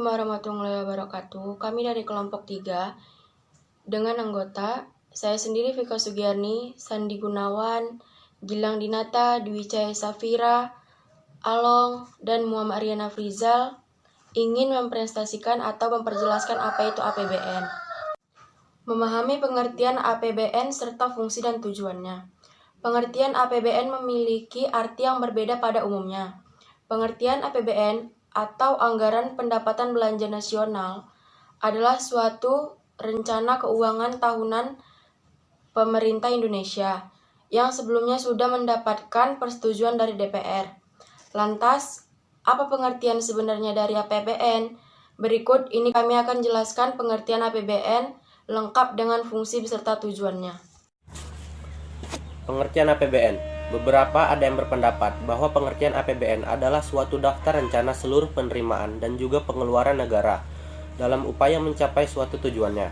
warahmatullahi wabarakatuh. Kami dari kelompok 3 dengan anggota saya sendiri Vika Sugiyarni, Sandi Gunawan, Gilang Dinata, Dwi Cahaya Safira, Along, dan Muhammad Riana Frizal ingin mempresentasikan atau memperjelaskan apa itu APBN. Memahami pengertian APBN serta fungsi dan tujuannya. Pengertian APBN memiliki arti yang berbeda pada umumnya. Pengertian APBN atau Anggaran Pendapatan Belanja Nasional adalah suatu rencana keuangan tahunan pemerintah Indonesia yang sebelumnya sudah mendapatkan persetujuan dari DPR. Lantas, apa pengertian sebenarnya dari APBN? Berikut ini kami akan jelaskan pengertian APBN lengkap dengan fungsi beserta tujuannya. Pengertian APBN. Beberapa ada yang berpendapat bahwa pengertian APBN adalah suatu daftar rencana seluruh penerimaan dan juga pengeluaran negara dalam upaya mencapai suatu tujuannya.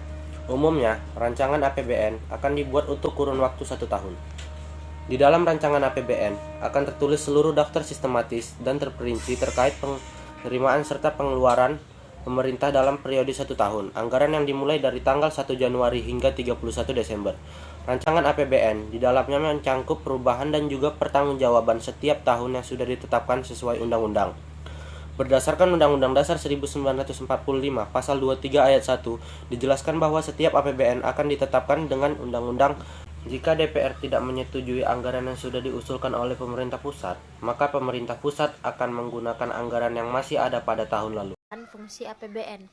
Umumnya, rancangan APBN akan dibuat untuk kurun waktu 1 tahun. Di dalam rancangan APBN akan tertulis seluruh daftar sistematis dan terperinci terkait penerimaan serta pengeluaran pemerintah dalam periode 1 tahun, anggaran yang dimulai dari tanggal 1 Januari hingga 31 Desember. Rancangan APBN di dalamnya mencangkup perubahan dan juga pertanggungjawaban setiap tahun yang sudah ditetapkan sesuai undang-undang. Berdasarkan Undang-Undang Dasar 1945, Pasal 23 Ayat 1, dijelaskan bahwa setiap APBN akan ditetapkan dengan undang-undang. Jika DPR tidak menyetujui anggaran yang sudah diusulkan oleh pemerintah pusat, maka pemerintah pusat akan menggunakan anggaran yang masih ada pada tahun lalu. Fungsi APBN.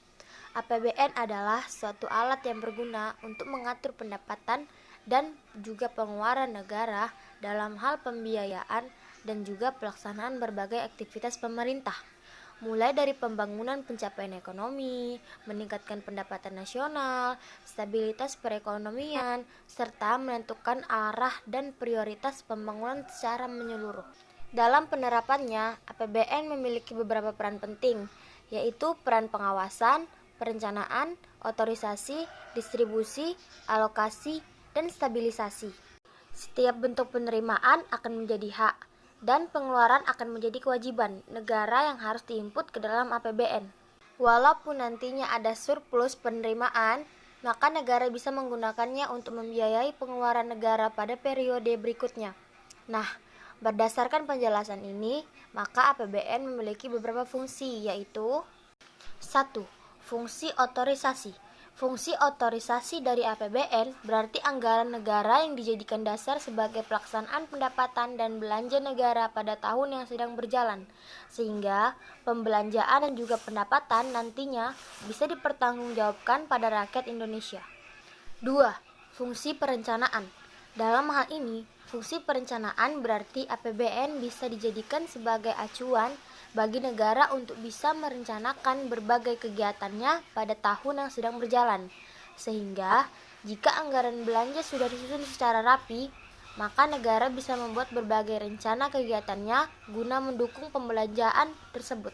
APBN adalah suatu alat yang berguna untuk mengatur pendapatan dan juga pengeluaran negara dalam hal pembiayaan dan juga pelaksanaan berbagai aktivitas pemerintah, mulai dari pembangunan pencapaian ekonomi, meningkatkan pendapatan nasional, stabilitas perekonomian, serta menentukan arah dan prioritas pembangunan secara menyeluruh. Dalam penerapannya, APBN memiliki beberapa peran penting, yaitu peran pengawasan, perencanaan, otorisasi, distribusi, alokasi, dan stabilisasi. Setiap bentuk penerimaan akan menjadi hak, dan pengeluaran akan menjadi kewajiban negara yang harus diinput ke dalam APBN. Walaupun nantinya ada surplus penerimaan, maka negara bisa menggunakannya untuk membiayai pengeluaran negara pada periode berikutnya. Nah, berdasarkan penjelasan ini, maka APBN memiliki beberapa fungsi, yaitu 1. Fungsi otorisasi. Fungsi otorisasi dari APBN berarti anggaran negara yang dijadikan dasar sebagai pelaksanaan pendapatan dan belanja negara pada tahun yang sedang berjalan, sehingga pembelanjaan dan juga pendapatan nantinya bisa dipertanggungjawabkan pada rakyat Indonesia. 2. Fungsi perencanaan. Dalam hal ini, fungsi perencanaan berarti APBN bisa dijadikan sebagai acuan bagi negara untuk bisa merencanakan berbagai kegiatannya pada tahun yang sedang berjalan, sehingga jika anggaran belanja sudah disusun secara rapi, maka negara bisa membuat berbagai rencana kegiatannya guna mendukung pembelanjaan tersebut.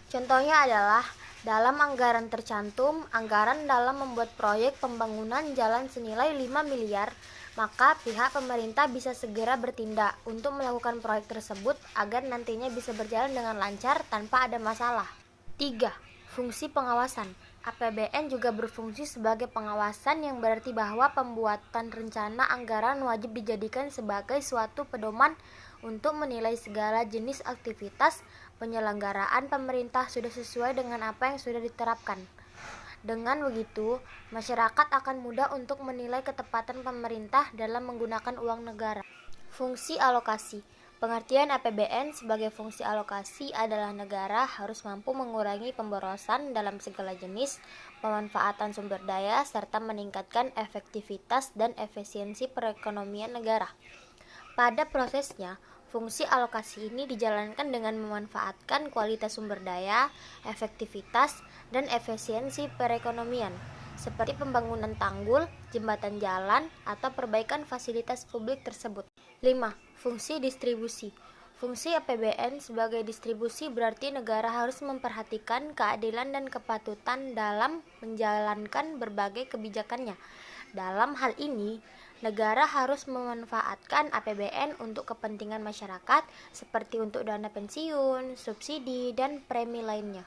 Contohnya adalah dalam anggaran tercantum anggaran dalam membuat proyek pembangunan jalan senilai 5 miliar, maka pihak pemerintah bisa segera bertindak untuk melakukan proyek tersebut agar nantinya bisa berjalan dengan lancar tanpa ada masalah. 3. Fungsi pengawasan. APBN juga berfungsi sebagai pengawasan yang berarti bahwa pembuatan rencana anggaran wajib dijadikan sebagai suatu pedoman untuk menilai segala jenis aktivitas penyelenggaraan pemerintah sudah sesuai dengan apa yang sudah diterapkan. Dengan begitu, masyarakat akan mudah untuk menilai ketepatan pemerintah dalam menggunakan uang negara. Fungsi alokasi. Pengertian APBN sebagai fungsi alokasi adalah negara harus mampu mengurangi pemborosan dalam segala jenis, pemanfaatan sumber daya, serta meningkatkan efektivitas dan efisiensi perekonomian negara. Pada prosesnya, fungsi alokasi ini dijalankan dengan memanfaatkan kualitas sumber daya, efektivitas, dan efisiensi perekonomian, seperti pembangunan tanggul, jembatan jalan, atau perbaikan fasilitas publik tersebut. 5. Fungsi distribusi. Fungsi APBN sebagai distribusi berarti negara harus memperhatikan keadilan dan kepatutan dalam menjalankan berbagai kebijakannya. Dalam hal ini, negara harus memanfaatkan APBN untuk kepentingan masyarakat seperti untuk dana pensiun, subsidi, dan premi lainnya.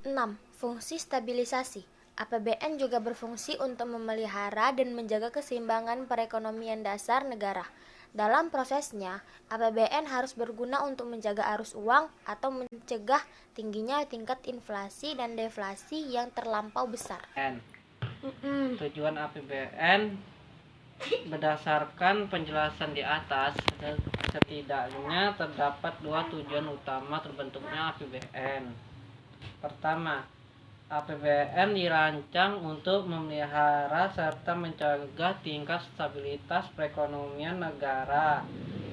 6. Fungsi stabilisasi. APBN juga berfungsi untuk memelihara dan menjaga keseimbangan perekonomian dasar negara. Dalam prosesnya, APBN harus berguna untuk menjaga arus uang atau mencegah tingginya tingkat inflasi dan deflasi yang terlampau besar. Tujuan APBN berdasarkan penjelasan di atas, setidaknya terdapat dua tujuan utama terbentuknya APBN. Pertama, APBN dirancang untuk memelihara serta mencegah tingkat stabilitas perekonomian negara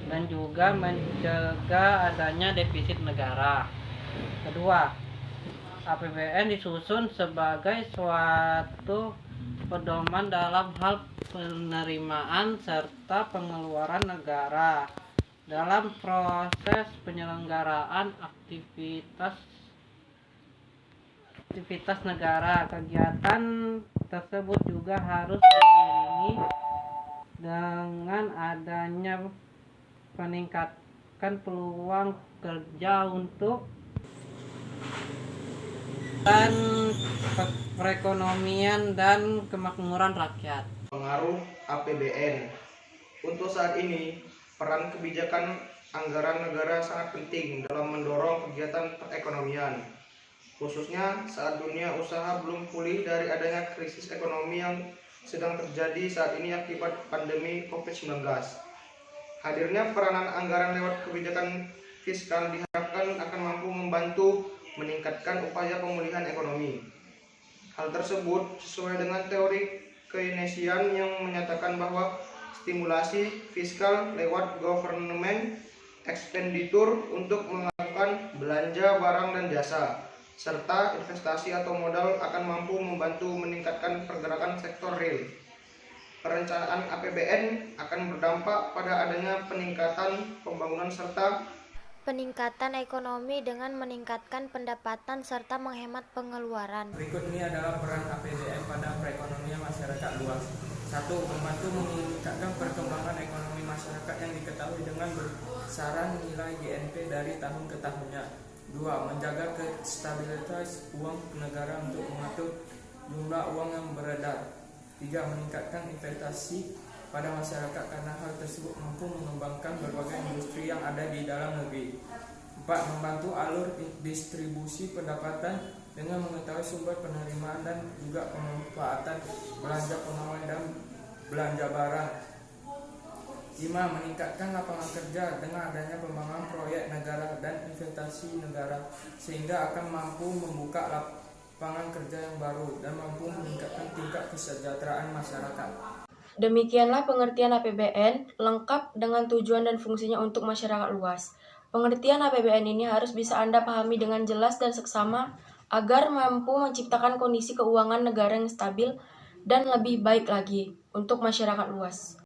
dan juga mencegah adanya defisit negara. Kedua, APBN disusun sebagai suatu pedoman dalam hal penerimaan serta pengeluaran negara dalam proses penyelenggaraan aktivitas negara. Kegiatan tersebut juga harus diiringi dengan adanya peningkatan peluang kerja untuk dan perekonomian dan kemakmuran rakyat. Pengaruh APBN. Untuk saat ini, peran kebijakan anggaran negara sangat penting dalam mendorong kegiatan perekonomian, khususnya saat dunia usaha belum pulih dari adanya krisis ekonomi yang sedang terjadi saat ini akibat pandemi COVID-19. Hadirnya peranan anggaran lewat kebijakan fiskal diharapkan akan mampu membantu meningkatkan upaya pemulihan ekonomi. Hal tersebut sesuai dengan teori Keynesian yang menyatakan bahwa stimulasi fiskal lewat government expenditure untuk melakukan belanja barang dan jasa, serta investasi atau modal akan mampu membantu meningkatkan pergerakan sektor real. Perencanaan APBN akan berdampak pada adanya peningkatan pembangunan serta peningkatan ekonomi dengan meningkatkan pendapatan serta menghemat pengeluaran. Berikut ini adalah peran APBN pada perekonomian masyarakat luas. 1. Membantu meningkatkan perkembangan ekonomi masyarakat yang diketahui dengan besaran nilai GNP dari tahun ke tahunnya. 2. Menjaga stabilitas uang negara untuk mengatur jumlah uang yang beredar. 3. Meningkatkan investasi pada masyarakat karena hal tersebut mampu mengembangkan berbagai industri yang ada di dalam negeri. 4. Membantu alur distribusi pendapatan dengan mengetahui sumber penerimaan dan juga pemanfaatan belanja pegawai dan belanja barang. 5. Meningkatkan lapangan kerja dengan adanya pembangunan proyek negara dan investasi negara sehingga akan mampu membuka lapangan kerja yang baru dan mampu meningkatkan tingkat kesejahteraan masyarakat. Demikianlah pengertian APBN lengkap dengan tujuan dan fungsinya untuk masyarakat luas. Pengertian APBN ini harus bisa Anda pahami dengan jelas dan seksama agar mampu menciptakan kondisi keuangan negara yang stabil dan lebih baik lagi untuk masyarakat luas.